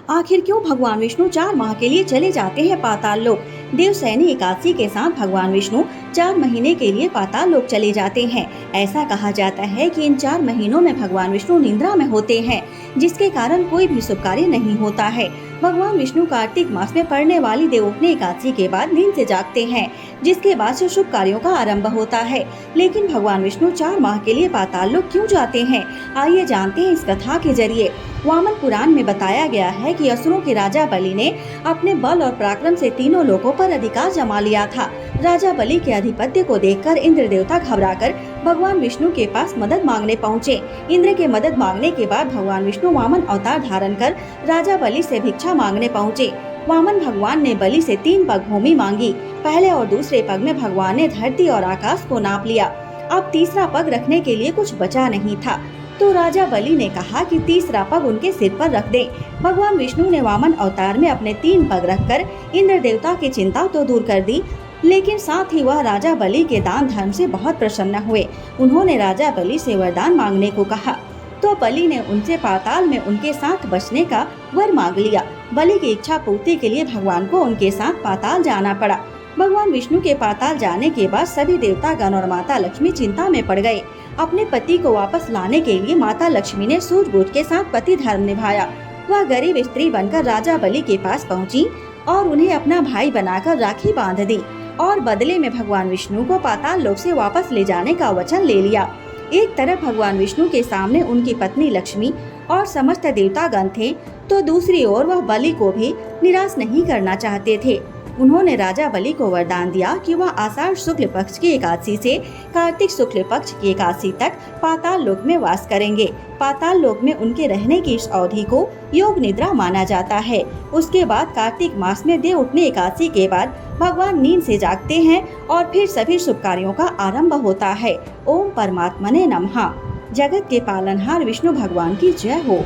आखिर क्यों भगवान विष्णु 4 माह के लिए चले जाते हैं पाताल लोक? देवसैनी एकादशी के साथ भगवान विष्णु 4 महीने के लिए पाताल लोक चले जाते हैं। ऐसा कहा जाता है कि इन 4 महीनों में भगवान विष्णु निद्रा में होते हैं, जिसके कारण कोई भी शुभ कार्य नहीं होता है। भगवान विष्णु कार्तिक मास में पड़ने वाली देवउठनी एकादशी के बाद नींद से जागते हैं, जिसके बाद से शुभ कार्यों का आरंभ होता है। लेकिन भगवान विष्णु 4 माह के लिए पाताल लोक क्यों जाते हैं? आइए जानते हैं इस कथा के जरिए। वामन पुराण में बताया गया है कि असुरों के राजा बलि ने अपने बल और पराक्रम से तीनों लोकों पर अधिकार जमा लिया था। राजा बलि के आधिपत्य को देखकर इंद्र देवता घबराकर भगवान विष्णु के पास मदद मांगने पहुँचे। इंद्र के मदद मांगने के बाद भगवान विष्णु वामन अवतार धारण कर राजा बलि से भिक्षा मांगने पहुँचे। वामन भगवान ने बलि से 3 पग भूमि मांगी। पहले और दूसरे पग में भगवान ने धरती और आकाश को नाप लिया। अब तीसरा पग रखने के लिए कुछ बचा नहीं था, तो राजा बलि ने कहा कि तीसरा पग उनके सिर पर रख दे। भगवान विष्णु ने वामन अवतार में अपने 3 पग रखकर इंद्र देवता की चिंता तो दूर कर दी, लेकिन साथ ही वह राजा बलि के दान धर्म से बहुत प्रसन्न हुए। उन्होंने राजा बलि से वरदान मांगने को कहा, तो बलि ने उनसे पाताल में उनके साथ बसने का वर मांग लिया। बलि की इच्छा पूर्ति के लिए भगवान को उनके साथ पाताल जाना पड़ा। भगवान विष्णु के पाताल जाने के बाद सभी देवतागण और माता लक्ष्मी चिंता में पड़ गए। अपने पति को वापस लाने के लिए माता लक्ष्मी ने सूझबूझ के साथ पति धर्म निभाया। वह गरीब स्त्री बनकर राजा बलि के पास पहुंची और उन्हें अपना भाई बनाकर राखी बांध दी और बदले में भगवान विष्णु को पाताल लोक से वापस ले जाने का वचन ले लिया। एक तरफ भगवान विष्णु के सामने उनकी पत्नी लक्ष्मी और समस्त देवतागण थे, तो दूसरी ओर वह बलि को भी निराश नहीं करना चाहते थे। उन्होंने राजा बलि को वरदान दिया कि वह आषाढ़ शुक्ल पक्ष की एकादशी से कार्तिक शुक्ल पक्ष की एकादशी तक पाताल लोक में वास करेंगे। पाताल लोक में उनके रहने की इस अवधि को योग निद्रा माना जाता है। उसके बाद कार्तिक मास में देवउठनी एकादशी के बाद भगवान नींद से जागते हैं और फिर सभी शुभ कार्यों का आरंभ होता है। ओम परमात्मने नमः। जगत के पालनहार विष्णु भगवान की जय हो।